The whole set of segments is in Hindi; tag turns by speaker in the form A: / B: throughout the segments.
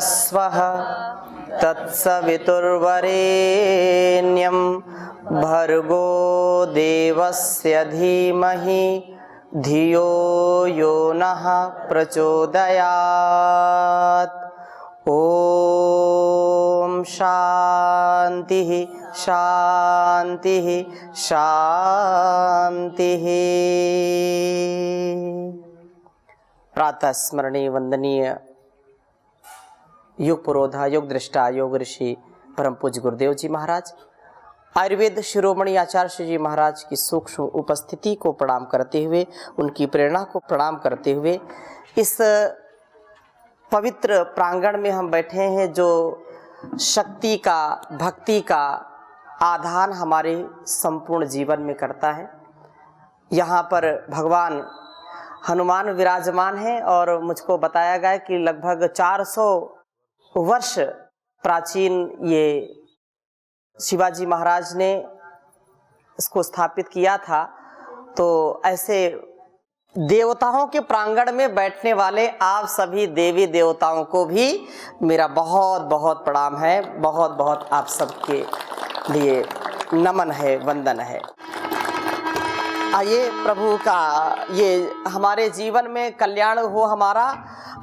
A: स्वः तत्सवितुर्वरेण्यं भर्गो देवस्य धीमहि धियो यो नः प्रचोदयात्। ओम शांति शांति शांति। प्रातः स्मरणीय वंदनीय योग पुरोधा, योग दृष्टा, योग ऋषि परम पूज्य गुरुदेव जी महाराज, आयुर्वेद शिरोमणि आचार्य जी महाराज की सूक्ष्म उपस्थिति को प्रणाम करते हुए, उनकी प्रेरणा को प्रणाम करते हुए, इस पवित्र प्रांगण में हम बैठे हैं जो शक्ति का, भक्ति का आधान हमारे संपूर्ण जीवन में करता है। यहाँ पर भगवान हनुमान विराजमान हैं और मुझको बताया गया कि लगभग 400 वर्ष प्राचीन ये शिवाजी महाराज ने इसको स्थापित किया था। तो ऐसे देवताओं के प्रांगण में बैठने वाले आप सभी देवी देवताओं को भी मेरा बहुत बहुत प्रणाम है, बहुत बहुत आप सबके लिए नमन है, वंदन है। आइए प्रभु का ये हमारे जीवन में कल्याण हो हमारा।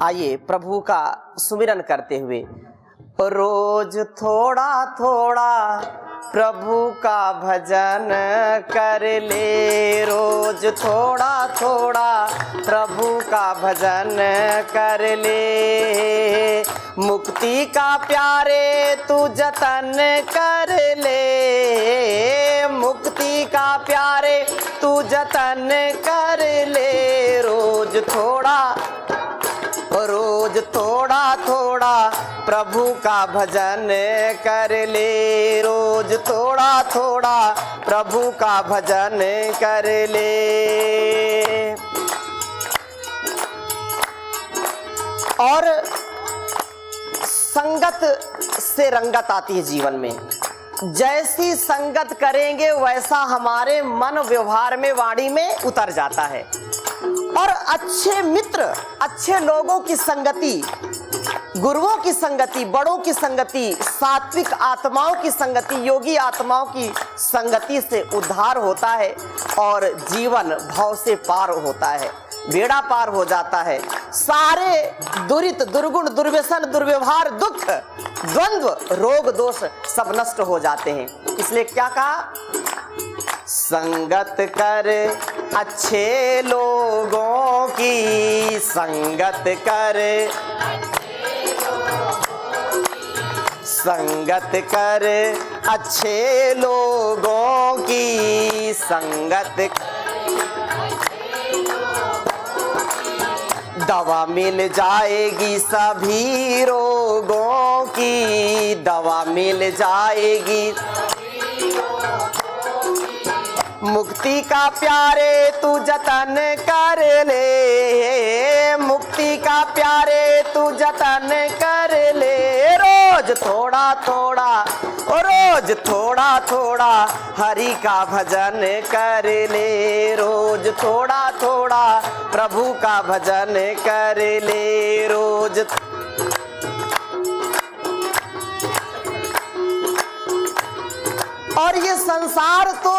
A: आइए प्रभु का सुमिरन करते हुए रोज थोड़ा थोड़ा प्रभु का भजन कर ले, रोज थोड़ा थोड़ा प्रभु का भजन कर ले, मुक्ति का प्यारे तू जतन कर ले, मुक्ति का प्यारे तू जतन कर ले, रोज थोड़ा थोड़ा प्रभु का भजन कर ले, रोज थोड़ा थोड़ा प्रभु का भजन कर ले। और संगत से रंगत आती है जीवन में। जैसी संगत करेंगे वैसा हमारे मन व्यवहार में, वाणी में उतर जाता है। और अच्छे मित्र, अच्छे लोगों की संगति, गुरुओं की संगति, बड़ों की संगति, सात्विक आत्माओं की संगति, योगी आत्माओं की संगति से उद्धार होता है और जीवन भव से पार होता है, बेड़ा पार हो जाता है। सारे दुरित, दुर्गुण, दुर्व्यसन, दुर्व्यवहार, दुख, द्वंद्व, रोग, दोष सब नष्ट हो जाते हैं। इसलिए क्या कहा? संगत कर अच्छे लोगों की, संगत कर, संगत कर अच्छे लोगों की, संगत दवा मिल जाएगी सभी रोगों की, दवा मिल जाएगी, मुक्ति का प्यारे तू जतन कर ले, मुक्ति का प्यारे तू जतन कर ले, रोज थोड़ा थोड़ा, रोज थोड़ा थोड़ा हरि का भजन कर ले, रोज थोड़ा थोड़ा प्रभु का भजन कर ले, रोज। और ये संसार तो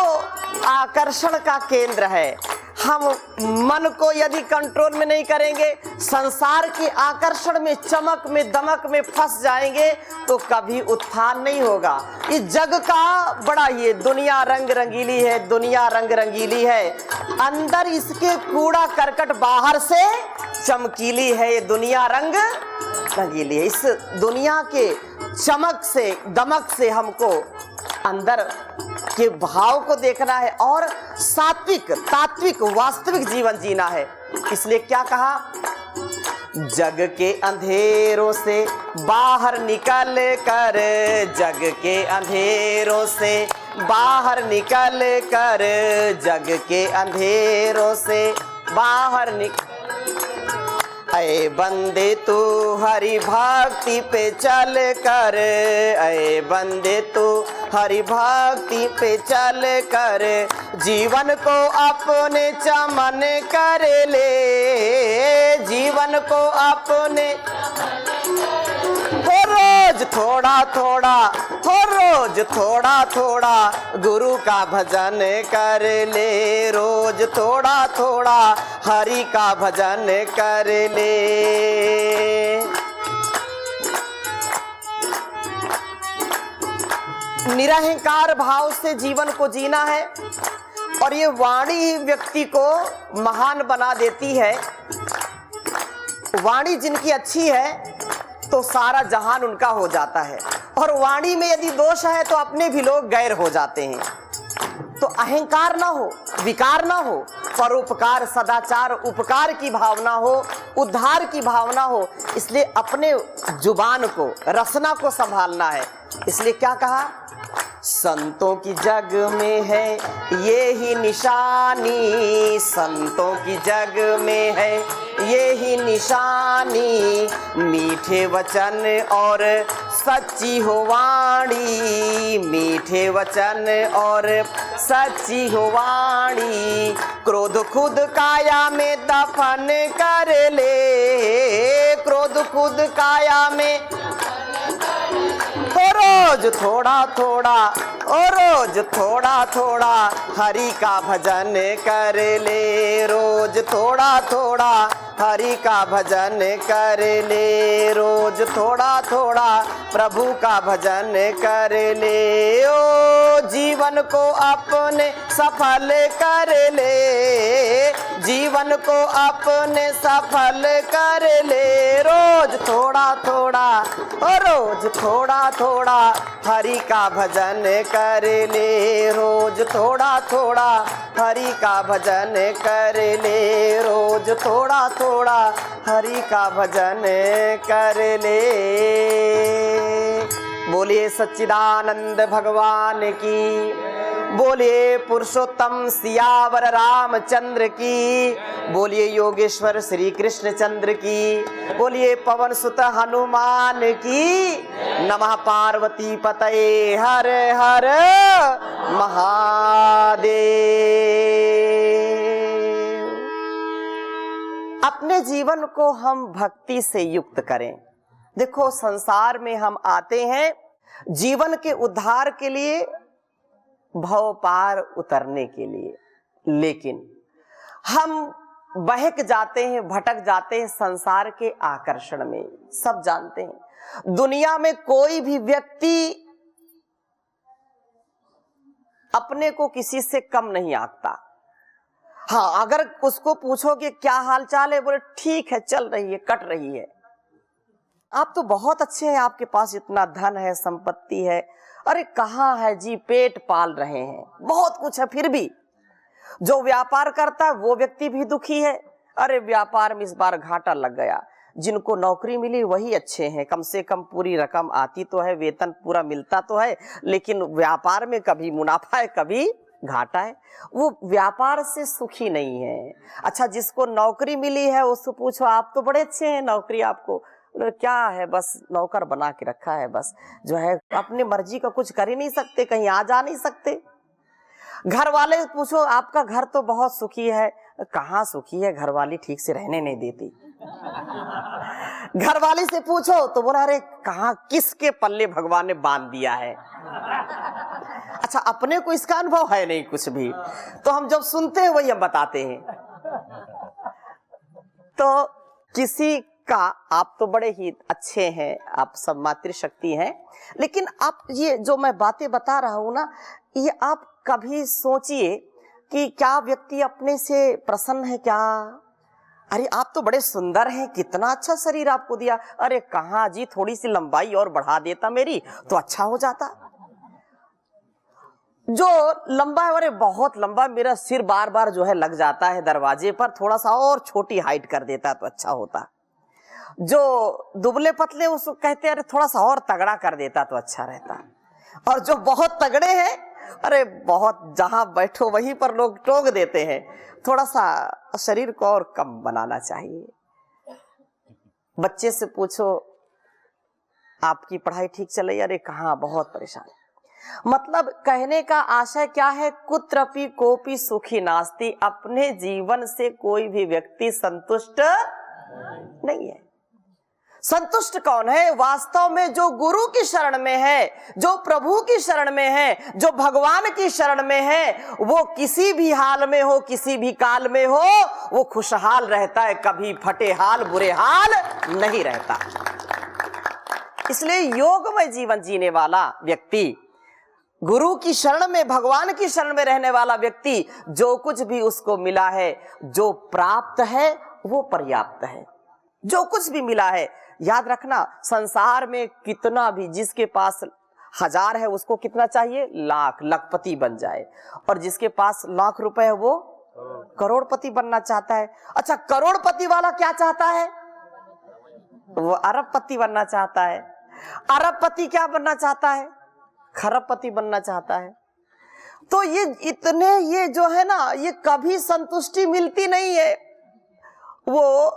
A: आकर्षण का केंद्र है। हम मन को यदि कंट्रोल में नहीं करेंगे, संसार के आकर्षण में, चमक में, दमक में फंस जाएंगे तो कभी उत्थान नहीं होगा। इस जग का बड़ा ये दुनिया रंग रंगीली है, दुनिया रंग रंगीली है, अंदर इसके कूड़ा करकट, बाहर से चमकीली है। ये दुनिया रंग रंगीली है। इस दुनिया के चमक से, दमक से हमको अंदर के भाव को देखना है और सात्विक, तात्विक, वास्तविक जीवन जीना है। इसलिए क्या कहा? जग के अंधेरों से बाहर निकल कर, जग के अंधेरों से बाहर निकल कर, जग के अंधेरों से बाहर निकल, ऐ बंदे तू हरि भक्ति पे चल कर, ऐ बंदे तू हरि भक्ति पे चल कर, जीवन को अपने चमन कर ले, जीवन को अपने हो रोज थोड़ा थोड़ा, हो रोज थोड़ा थोड़ा गुरु का भजन कर ले, रोज थोड़ा थोड़ा हरि का भजन कर ले। निरहंकार भाव से जीवन को जीना है, और ये वाणी ही व्यक्ति को महान बना देती है। वाणी जिनकी अच्छी है तो सारा जहान उनका हो जाता है, और वाणी में यदि दोष है तो अपने भी लोग गैर हो जाते हैं। तो अहंकार ना हो, विकार ना हो, परोपकार, सदाचार, उपकार की भावना हो, उद्धार की भावना हो। इसलिए अपने जुबान को, रसना को संभालना है। इसलिए क्या कहा, संतों की जग में है ये ही निशानी, संतों की जग में है ये ही निशानी, मीठे वचन और सच्ची हो वाणी, मीठे वचन और सच्ची हो वाणी। क्रोध खुद काया में दफन कर ले, क्रोध खुद काया में, तो रोज थोड़ा थोड़ा, ओ रोज थोड़ा थोड़ा हरि का भजन कर ले, रोज थोड़ा थोड़ा हरि का भजन कर ले, रोज थोड़ा थोड़ा प्रभु का भजन कर ले। ओ जीवन को अपने सफल कर ले, जीवन को अपने सफल कर ले, रोज थोड़ा थोड़ा, ओ रोज थोड़ा थोड़ा हरि का भजन कर ले, रोज थोड़ा थोड़ा हरि का भजन कर ले, रोज थोड़ा थोड़ा हरि का भजन कर ले। बोलिए सच्चिदानंद भगवान की, बोलिए पुरुषोत्तम सियावर रामचंद्र की, बोलिए योगेश्वर श्री कृष्ण चंद्र की, बोलिए पवन सुत हनुमान की। नमः पार्वती पतये हर हर महादेव। अपने जीवन को हम भक्ति से युक्त करें। देखो, संसार में हम आते हैं जीवन के उद्धार के लिए, भव पार उतरने के लिए, लेकिन हम बहक जाते हैं, भटक जाते हैं संसार के आकर्षण में। सब जानते हैं दुनिया में कोई भी व्यक्ति अपने को किसी से कम नहीं आंकता। हाँ, अगर उसको पूछोगे क्या हाल चाल है, बोले ठीक है, चल रही है, कट रही है। आप तो बहुत अच्छे हैं, आपके पास इतना धन है, संपत्ति है। अरे कहाँ है जी, पेट पाल रहे हैं, बहुत कुछ है, फिर भी जो व्यापार करता है वो व्यक्ति भी दुखी है। अरे व्यापार में इस बार घाटा लग गया। जिनको नौकरी मिली वही अच्छे हैं, कम से कम पूरी रकम आती तो है, वेतन पूरा मिलता तो है, लेकिन व्यापार में कभी मुनाफा है, कभी घाटा है, वो व्यापार से सुखी नहीं है। अच्छा, जिसको नौकरी मिली है उससे पूछो, आप तो बड़े अच्छे हैं, नौकरी आपको क्या है, बस नौकर बना के रखा है, बस जो है अपनी मर्जी का कुछ कर ही नहीं सकते, कहीं आ जा नहीं सकते। घर वाले पूछो, आपका घर तो बहुत सुखी है, कहाँ सुखी है, घर वाली ठीक से रहने नहीं देती। घर वाली से पूछो तो बोला, अरे कहाँ, किसके पल्ले भगवान ने बांध दिया है। अच्छा, अपने को इसका अनुभव है नहीं कुछ भी, तो हम जब सुनते हैं वही हम बताते हैं। तो किसी का, आप तो बड़े ही अच्छे हैं, आप सब मातृशक्ति हैं, लेकिन आप ये जो मैं बातें बता रहा हूं ना, ये आप कभी सोचिए कि क्या व्यक्ति अपने से प्रसन्न है क्या? अरे आप तो बड़े सुंदर हैं, कितना अच्छा शरीर आपको दिया। अरे कहाँ जी, थोड़ी सी लंबाई और बढ़ा देता मेरी तो अच्छा हो जाता। जो लंबा है, अरे बहुत लंबा, मेरा सिर बार बार जो है लग जाता है दरवाजे पर, थोड़ा सा और छोटी हाइट कर देता तो अच्छा होता। जो दुबले पतले उसको कहते हैं, अरे थोड़ा सा और तगड़ा कर देता तो अच्छा रहता। और जो बहुत तगड़े हैं, अरे बहुत, जहां बैठो वहीं पर लोग टोक देते हैं, थोड़ा सा शरीर को और कम बनाना चाहिए। बच्चे से पूछो, आपकी पढ़ाई ठीक चल रही है? अरे कहाँ, बहुत परेशान। मतलब कहने का आशय क्या है, कुत्रपि कोपि सुखी नास्ति, अपने जीवन से कोई भी व्यक्ति संतुष्ट नहीं है। संतुष्ट कौन है? वास्तव में जो गुरु की शरण में है, जो प्रभु की शरण में है, जो भगवान की शरण में है, वो किसी भी हाल में हो, किसी भी काल में हो, वो खुशहाल रहता है, कभी फटे हाल बुरे हाल नहीं रहता। इसलिए योगमय जीवन जीने वाला व्यक्ति, गुरु की शरण में, भगवान की शरण में रहने वाला व्यक्ति, जो कुछ भी उसको मिला है, जो प्राप्त है वो पर्याप्त है। जो कुछ भी मिला है, याद रखना, संसार में कितना भी, जिसके पास 1000 है उसको कितना चाहिए? लाख, लखपति बन जाए। और जिसके पास लाख रुपए है वो करोड़पति बनना चाहता है। अच्छा, करोड़पति वाला क्या चाहता है? वो अरबपति बनना चाहता है। अरबपति क्या बनना चाहता है? खरबपति बनना चाहता है। तो ये इतने, ये जो है ना, ये कभी संतुष्टि मिलती नहीं है। वो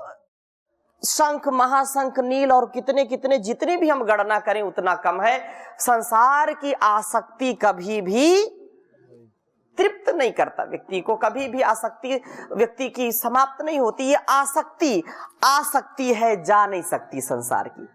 A: शंख, महाशंख, नील और कितने कितने, जितनी भी हम गणना करें उतना कम है। संसार की आसक्ति कभी भी तृप्त नहीं करता व्यक्ति को, कभी भी आसक्ति व्यक्ति की समाप्त नहीं होती। ये आसक्ति है, जा नहीं सकती संसार की।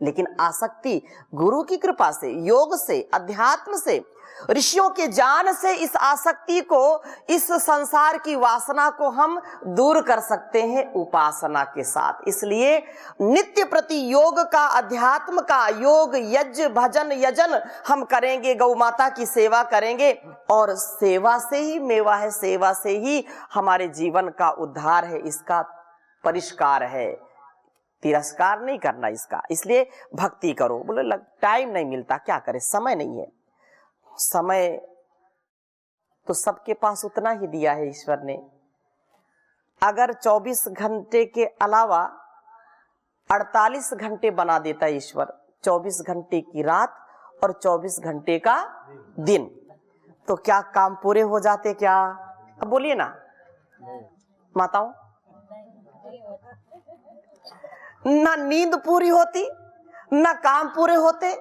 A: लेकिन आसक्ति गुरु की कृपा से, योग से, अध्यात्म से, ऋषियों के ज्ञान से इस आसक्ति को, इस संसार की वासना को हम दूर कर सकते हैं उपासना के साथ। इसलिए नित्य प्रति योग का, अध्यात्म का, योग यज्ञ भजन यजन हम करेंगे, गौ माता की सेवा करेंगे, और सेवा से ही मेवा है, सेवा से ही हमारे जीवन का उद्धार है, इसका परिष्कार है, तिरस्कार नहीं करना इसका। इसलिए भक्ति करो। बोले टाइम नहीं मिलता, क्या करे, समय नहीं है। समय तो सबके पास उतना ही दिया है ईश्वर ने। अगर 24 घंटे के अलावा 48 घंटे बना देता है ईश्वर, 24 घंटे की रात और 24 घंटे का दिन, तो क्या काम पूरे हो जाते? क्या अब बोलिए ना माताओं, ना नींद पूरी होती, ना काम पूरे होते।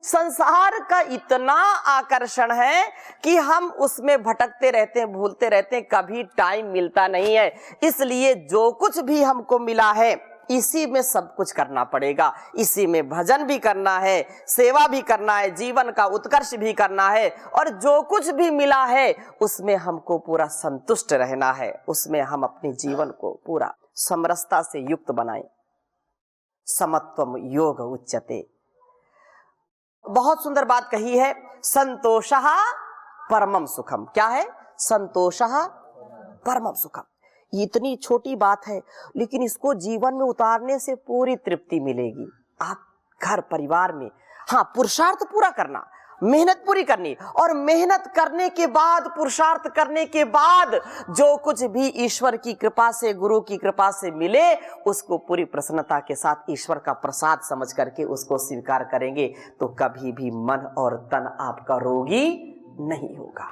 A: संसार का इतना आकर्षण है कि हम उसमें भटकते रहते हैं, भूलते रहते हैं, कभी टाइम मिलता नहीं है। इसलिए जो कुछ भी हमको मिला है, इसी में सब कुछ करना पड़ेगा। इसी में भजन भी करना है, सेवा भी करना है, जीवन का उत्कर्ष भी करना है, और जो कुछ भी मिला है उसमें हमको पूरा संतुष्ट रहना है। उसमें हम अपने जीवन को पूरा समरसता से युक्त बनाएं। समत्वम योग उच्यते। बहुत सुंदर बात कही है, संतोषः परमम सुखम। क्या है? संतोषः परमम सुखम। इतनी छोटी बात है, लेकिन इसको जीवन में उतारने से पूरी तृप्ति मिलेगी। आप घर परिवार में, हाँ, पुरुषार्थ पूरा करना, मेहनत पूरी करनी, और मेहनत करने के बाद, पुरुषार्थ करने के बाद जो कुछ भी ईश्वर की कृपा से, गुरु की कृपा से मिले, उसको पूरी प्रसन्नता के साथ ईश्वर का प्रसाद समझ करके उसको स्वीकार करेंगे, तो कभी भी मन और तन आपका रोगी नहीं होगा।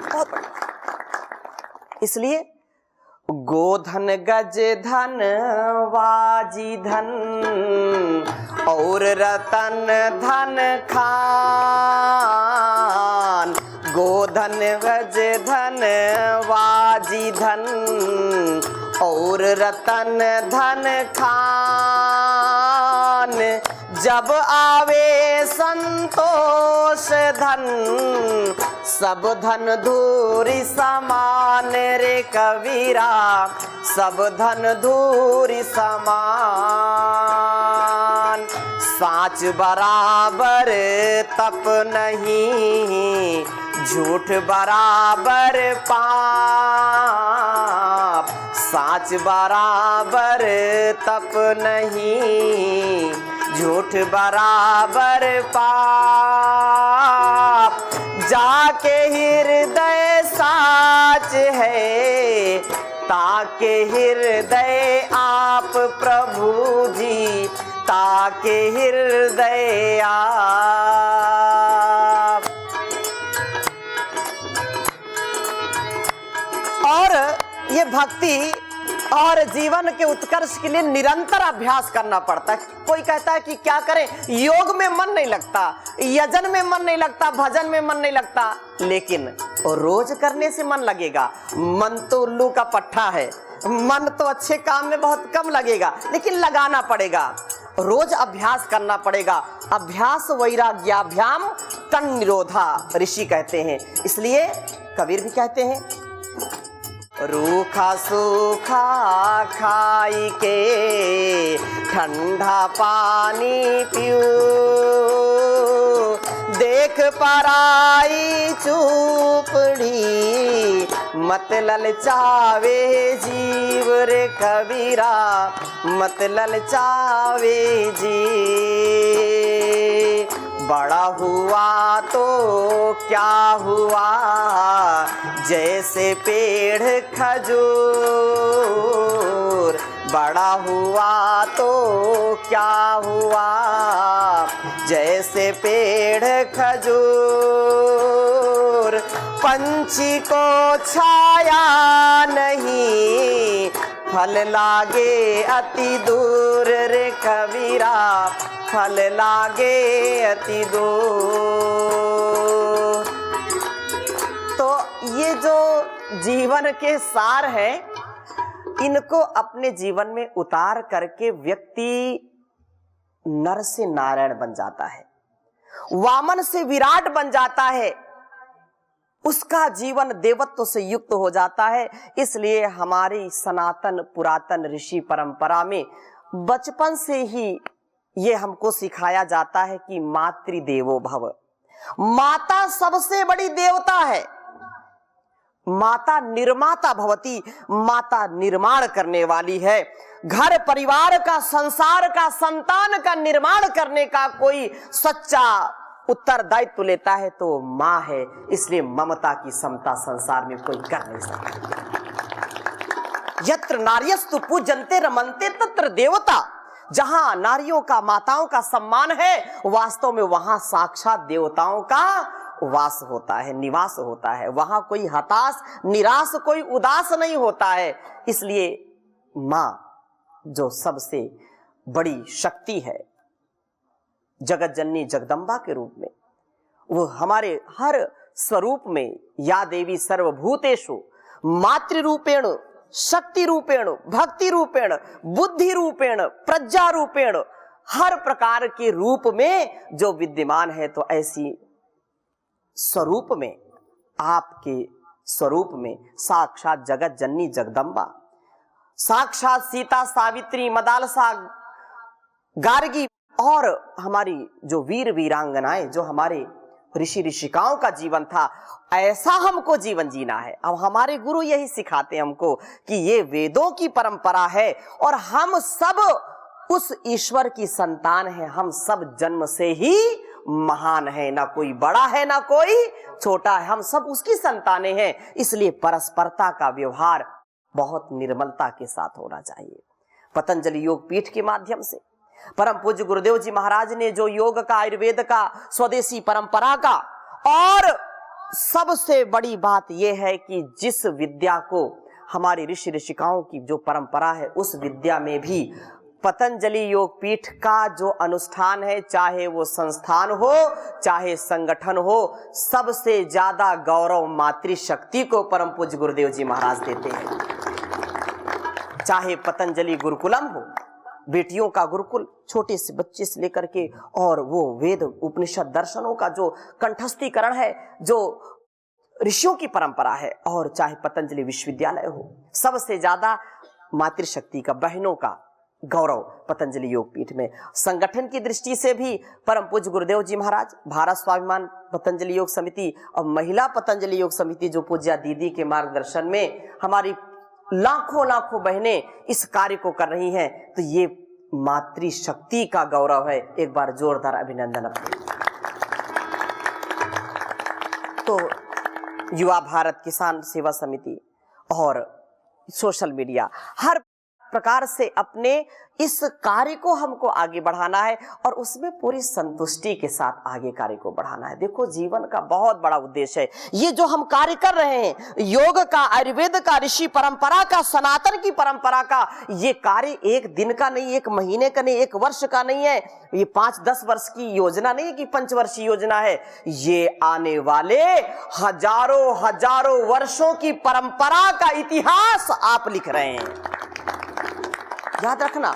A: बहुत बढ़िया। इसलिए गोधन गज धन वाजी धन और रतन धन खान। गोधन गज धन वाजी धन और रतन धन खान। जब आवे संतोष धन, सब धन धूरी समान रे कबीरा, सब धन धूरी समान। साच बराबर तप नहीं, झूठ बराबर पाप। साच बराबर तप नहीं, झूठ बराबर पाप। जाके हृदय साच है, ताके हृदय आप प्रभु जी, ताके हृदय आप। और ये भक्ति और जीवन के उत्कर्ष के लिए निरंतर अभ्यास करना पड़ता है। कोई कहता है कि क्या करें, योग में मन नहीं लगता, यजन में मन नहीं लगता, भजन में मन नहीं लगता, लेकिन रोज करने से मन लगेगा। मन तो उल्लू का पट्टा है, मन तो अच्छे काम में बहुत कम लगेगा, लेकिन लगाना पड़ेगा, रोज अभ्यास करना पड़ेगा। अभ्यास वैराग्याभ्याम तन निरोधा ऋषि कहते हैं। इसलिए कबीर भी कहते हैं, रूखा सूखा खाई के ठंडा पानी पियो, देख पराई चूपड़ी मत ललचावे जीव रे कबीरा, मत ललचावे जी। बड़ा हुआ तो क्या हुआ, जैसे पेड़ खजूर, बड़ा हुआ तो क्या हुआ, जैसे पेड़ खजूर। पंछी को छाया नहीं, फल लागे अति दूर रे कबीरा, फल लागे अति दूर। तो ये जो जीवन के सार है, इनको अपने जीवन में उतार करके व्यक्ति नर से नारायण बन जाता है, वामन से विराट बन जाता है, उसका जीवन देवत्व से युक्त हो जाता है। इसलिए हमारी सनातन पुरातन ऋषि परंपरा में बचपन से ही ये हमको सिखाया जाता है कि मातृदेवो भव। माता सबसे बड़ी देवता है। माता निर्माता भवती, माता निर्माण करने वाली है। घर परिवार का, संसार का, संतान का निर्माण करने का कोई सच्चा उत्तरदायित्व लेता है तो माँ है। इसलिए ममता की समता संसार में कोई कर नहीं सकता। यत्र नार्यस्तु पूजन्ते रमन्ते तत्र देवता। जहां नारियों का, माताओं का सम्मान है, वास्तव में वहां साक्षात देवताओं का वास होता है, निवास होता है। वहां कोई हताश, निराश, कोई उदास नहीं होता है। इसलिए माँ जो सबसे बड़ी शक्ति है, जगत जननी जगदम्बा के रूप में, वो हमारे हर स्वरूप में, या देवी सर्वभूतेषु मातृ रूपेण, शक्ति रूपेण, भक्ति रूपेण, बुद्धि रूपेण, प्रज्ञा रूपेण, हर प्रकार के रूप में जो विद्यमान है। तो ऐसी स्वरूप में, आपके स्वरूप में साक्षात जगत जननी जगदम्बा, साक्षात सीता, सावित्री, मदालसा, गार्गी और हमारी जो वीर वीरांगनाएं, जो हमारे ऋषि ऋषिकाओं का जीवन था, ऐसा हमको जीवन जीना है। अब हमारे गुरु यही सिखाते हैं हमको कि ये वेदों की परंपरा है और हम सब उस ईश्वर की संतान है। हम सब जन्म से ही महान है, ना कोई बड़ा है ना कोई छोटा है, हम सब उसकी संतानें हैं। इसलिए परस्परता का व्यवहार बहुत निर्मलता के साथ होना चाहिए। पतंजलि योग पीठ के माध्यम से परम पूज्य गुरुदेव जी महाराज ने जो योग का, आयुर्वेद का, स्वदेशी परंपरा का, और सबसे बड़ी बात यह है कि जिस विद्या को हमारी ऋषि ऋषिकाओं की जो परंपरा है, उस विद्या में भी पतंजलि योग पीठ का जो अनुष्ठान है, चाहे वो संस्थान हो चाहे संगठन हो, सबसे ज्यादा गौरव मातृशक्ति को परम पूज्य गुरुदेव जी महाराज देते हैं। चाहे पतंजलि गुरुकुलम हो, बेटियों का गुरुकुल, छोटे से बच्चे से लेकर के, और वो वेद उपनिषद दर्शनों का जो कंठस्थीकरण है, जो ऋषियों की परंपरा है, और चाहे पतंजलि विश्वविद्यालय हो, सबसे ज्यादा मातृशक्ति का, बहनों का गौरव पतंजलि योग पीठ में। संगठन की दृष्टि से भी परम पूज्य गुरुदेव जी महाराज, भारत स्वाभिमान पतंजलि योग समिति और महिला पतंजलि योग समिति जो पूज्या दीदी के मार्गदर्शन में हमारी लाखों लाखों बहनें इस कार्य को कर रही हैं, तो ये मातृशक्ति का गौरव है। एक बार जोरदार अभिनंदन अपने। तो युवा भारत किसान सेवा समिति और सोशल मीडिया, हर प्रकार से अपने इस कार्य को हमको आगे बढ़ाना है और उसमें पूरी संतुष्टि के साथ आगे कार्य को बढ़ाना है। देखो जीवन का बहुत बड़ा उद्देश्य है ये जो हम कार्य कर रहे हैं, योग का, आयुर्वेद का, ऋषि परंपरा का, सनातन की परंपरा का, ये कार्य एक दिन का नहीं, एक महीने का नहीं, एक वर्ष का नहीं है, ये 5-10 वर्ष की योजना नहीं कि पंचवर्षीय योजना है। ये आने वाले हजारों हजारों वर्षों की परंपरा का इतिहास आप लिख रहे हैं। याद रखना,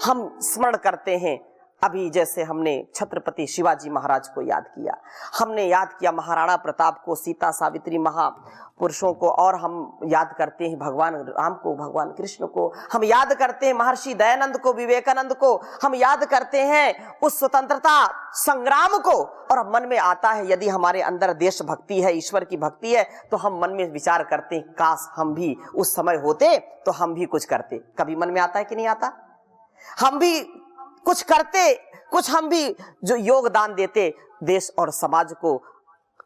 A: हम स्मरण करते हैं अभी जैसे हमने छत्रपति शिवाजी महाराज को याद किया, हमने याद किया महाराणा प्रताप को, सीता सावित्री महापुरुषों को, और हम याद करते हैं भगवान राम को, भगवान कृष्ण को, हम याद करते हैं महर्षि दयानंद को, विवेकानंद को, हम याद करते हैं उस स्वतंत्रता संग्राम को। और मन में आता है यदि हमारे अंदर देशभक्ति है, ईश्वर की भक्ति है, तो हम मन में विचार करते हैं काश हम भी उस समय होते तो हम भी कुछ करते। कभी मन में आता है कि नहीं आता? हम भी कुछ करते, कुछ हम भी जो योगदान देते देश और समाज को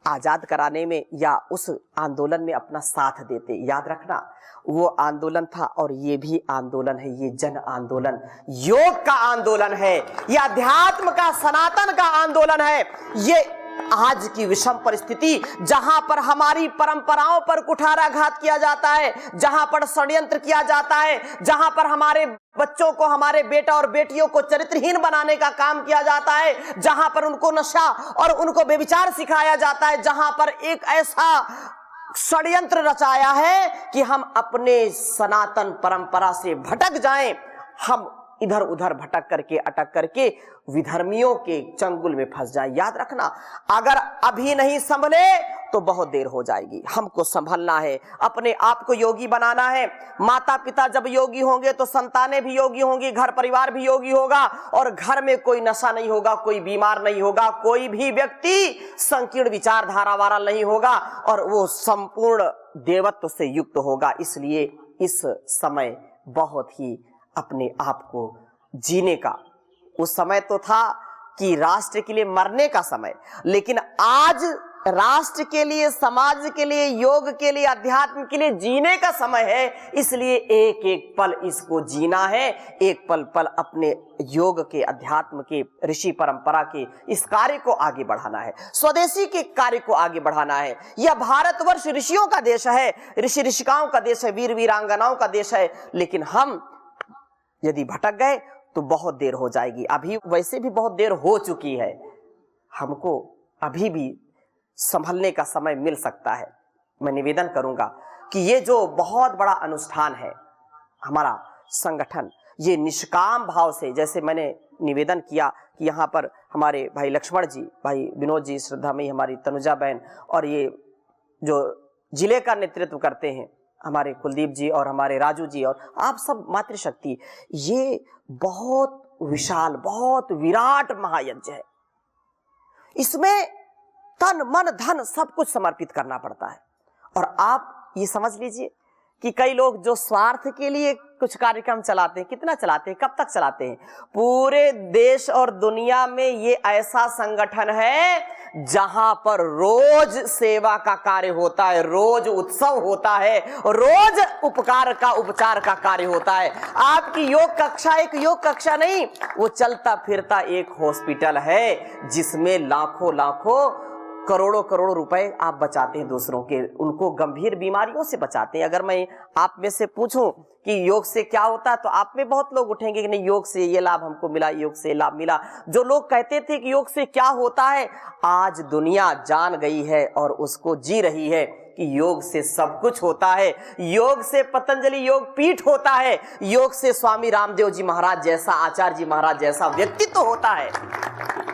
A: आजाद कराने में, या उस आंदोलन में अपना साथ देते। याद रखना वो आंदोलन था और ये भी आंदोलन है, ये जन आंदोलन, योग का आंदोलन है, ये अध्यात्म का, सनातन का आंदोलन है। ये आज की विषम परिस्थिति जहां पर हमारी परंपराओं पर कुठाराघात किया जाता है, जहां पर षड्यंत्र किया जाता है, जहां पर हमारे बच्चों को, हमारे बेटा और बेटियों को चरित्रहीन बनाने का काम किया जाता है, जहां पर उनको नशा और उनको व्यभिचार सिखाया जाता है, जहां पर एक ऐसा षड्यंत्र रचाया है कि हम अपने सनातन परंपरा से भटक जाएं, हम इधर उधर भटक करके, अटक करके विधर्मियों के चंगुल में फंस जाए। याद रखना, अगर अभी नहीं संभले तो बहुत देर हो जाएगी। हमको संभलना है, अपने आप को योगी बनाना है। माता पिता जब योगी होंगे तो संतानें भी योगी होंगी, घर परिवार भी योगी होगा, और घर में कोई नशा नहीं होगा, कोई बीमार नहीं होगा, कोई भी व्यक्ति संकीर्ण विचारधारा वाला नहीं होगा, और वो संपूर्ण देवत्व से युक्त होगा। इसलिए इस समय बहुत ही अपने आप को जीने का, उस समय तो था कि राष्ट्र के लिए मरने का समय, लेकिन आज राष्ट्र के लिए, समाज के लिए, योग के लिए, अध्यात्म के लिए जीने का समय है। इसलिए एक एक पल इसको जीना है, एक पल पल अपने योग के, अध्यात्म के, ऋषि परंपरा के इस कार्य को आगे बढ़ाना है, स्वदेशी के कार्य को आगे बढ़ाना है। यह भारतवर्ष ऋषियों का देश है, ऋषि ऋषिकाओं का देश है, वीर वीरांगनाओं का देश है, लेकिन हम यदि भटक गए तो बहुत देर हो जाएगी। अभी वैसे भी बहुत देर हो चुकी है, हमको अभी भी संभलने का समय मिल सकता है। मैं निवेदन करूंगा कि ये जो बहुत बड़ा अनुष्ठान है हमारा संगठन, ये निष्काम भाव से, जैसे मैंने निवेदन किया कि यहाँ पर हमारे भाई लक्ष्मण जी, भाई विनोद जी, श्रद्धामयी हमारी तनुजा बहन, और ये जो जिले का नेतृत्व करते हैं हमारे कुलदीप जी और हमारे राजू जी और आप सब मातृशक्ति, ये बहुत विशाल, बहुत विराट महायज्ञ है। इसमें तन मन धन सब कुछ समर्पित करना पड़ता है। और आप ये समझ लीजिए कि कई लोग जो स्वार्थ के लिए कुछ कार्यक्रम चलाते हैं, कितना चलाते हैं, कब तक चलाते हैं? पूरे देश और दुनिया में ये ऐसा संगठन है जहां पर रोज सेवा का कार्य होता है, रोज उत्सव होता है, रोज उपकार का, उपचार का कार्य होता है। आपकी योग कक्षा एक योग कक्षा नहीं, वो चलता फिरता एक हॉस्पिटल है जिसमें लाखों लाखों, करोड़ों करोड़ों रुपए आप बचाते हैं दूसरों के, उनको गंभीर बीमारियों से बचाते हैं। अगर मैं आप में से पूछूं कि योग से क्या होता है, तो आप में बहुत लोग उठेंगे कि नहीं योग से ये लाभ हमको मिला, योग से लाभ मिला। जो लोग कहते थे कि योग से क्या होता है, आज दुनिया जान गई है और उसको जी रही है कि योग से सब कुछ होता है। योग से पतंजलि योग पीठ होता है, योग से स्वामी रामदेव जी महाराज जैसा, आचार्य जी महाराज जैसा व्यक्तित्व होता है।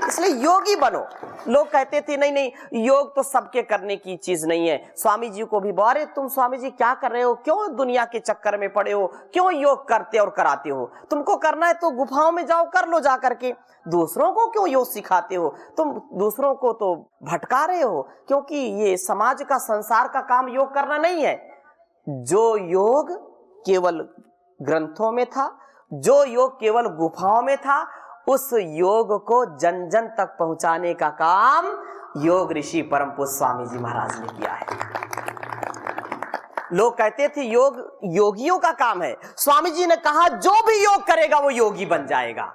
A: इसलिए योगी बनो। लोग कहते थे नहीं नहीं योग तो सबके करने की चीज नहीं है। स्वामी जी को भी बोले, तुम स्वामी जी क्या कर रहे हो, क्यों दुनिया के चक्कर में पड़े हो, क्यों योग करते और कराते हो? तुमको करना है तो गुफाओं में जाओ, कर लो जा करके, दूसरों को क्यों योग सिखाते हो? तुम दूसरों को तो भटका रहे हो, क्योंकि ये समाज का, संसार का काम योग करना नहीं है। जो योग केवल ग्रंथों में था, जो योग केवल गुफाओं में था, उस योग को जन जन तक पहुंचाने का काम योग ऋषि परम पूज्य स्वामी जी महाराज ने किया है। लोग कहते थे योग योगियों का काम है। स्वामी जी ने कहा जो भी योग करेगा वो योगी बन जाएगा,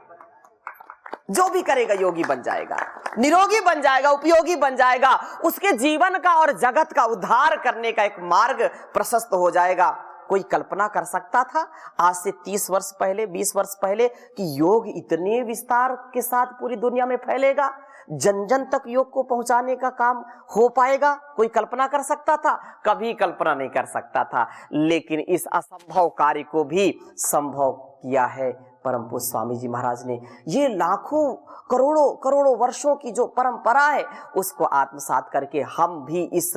A: जो भी करेगा योगी बन जाएगा, निरोगी बन जाएगा, उपयोगी बन जाएगा, उसके जीवन का और जगत का उद्धार करने का एक मार्ग प्रशस्त हो जाएगा। कोई कल्पना कर सकता था आज से 30 वर्ष पहले, 20 वर्ष पहले कि योग इतने विस्तार के साथ पूरी दुनिया में फैलेगा, जन जन तक योग को पहुंचाने का काम हो पाएगा? कोई कल्पना कर सकता था? कभी कल्पना नहीं कर सकता था। लेकिन इस असंभव कार्य को भी संभव किया है परम पूज्य स्वामी जी महाराज ने। ये लाखों करोड़ों करोड़ों वर्षों की जो परंपरा है उसको आत्मसात करके हम भी इस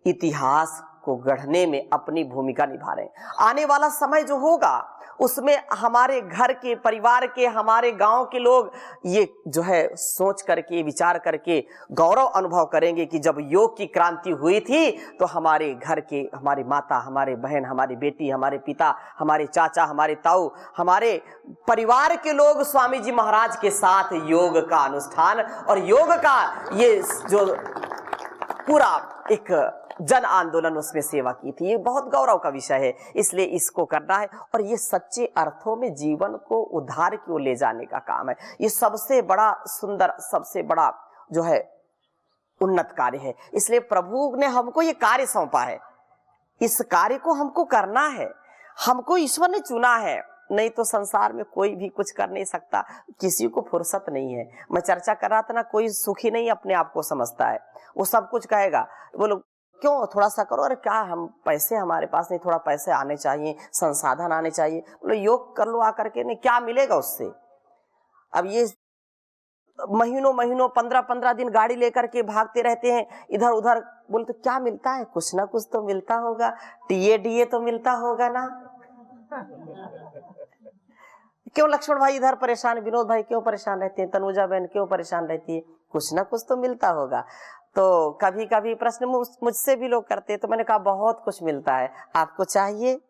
A: इतिहास को गढ़ने में अपनी भूमिका निभा रहे हैं। आने वाला समय जो होगा उसमें हमारे घर के, परिवार के, हमारे गांव के लोग ये जो है सोच करके, विचार करके गौरव अनुभव करेंगे कि जब योग की क्रांति हुई थी तो हमारे घर के, हमारी माता, हमारे बहन, हमारी बेटी, हमारे पिता, हमारे चाचा, हमारे ताऊ, हमारे परिवार के लोग स्वामी जी महाराज के साथ योग का अनुष्ठान और योग का ये जो पूरा एक जन आंदोलन उसमें सेवा की थी। ये बहुत गौरव का विषय है, इसलिए इसको करना है और ये सच्चे अर्थों में जीवन को उद्धार की ओर ले जाने का काम है। ये सबसे बड़ा सुंदर, सबसे बड़ा जो है उन्नत कार्य है। इसलिए प्रभु ने हमको ये कार्य सौंपा है, इस कार्य को हमको करना है। हमको ईश्वर ने चुना है, नहीं तो संसार में कोई भी कुछ कर नहीं सकता, किसी को फुर्सत नहीं है। मैं चर्चा कर रहा था ना, कोई सुखी नहीं अपने आप को समझता है, वो सब कुछ कहेगा, बोलो क्यों थोड़ा सा करो, अरे क्या हम पैसे हमारे पास नहीं, थोड़ा पैसे आने चाहिए, संसाधन आने चाहिए, बोलो योग कर लो आकर के, नहीं क्या मिलेगा उससे। अब ये महीनों महीनों 15-15 दिन गाड़ी लेकर के भागते रहते हैं इधर उधर, बोले तो क्या मिलता है? कुछ ना कुछ तो मिलता होगा, टीए तो मिलता होगा ना। क्यों लक्ष्मण भाई इधर परेशान, विनोद भाई क्यों परेशान रहते हैं, तनुजा बहन क्यों परेशान रहती है? कुछ ना कुछ तो मिलता होगा। तो कभी कभी प्रश्न मुझसे भी लोग करते हैं, तो मैंने कहा बहुत कुछ मिलता है, आपको चाहिए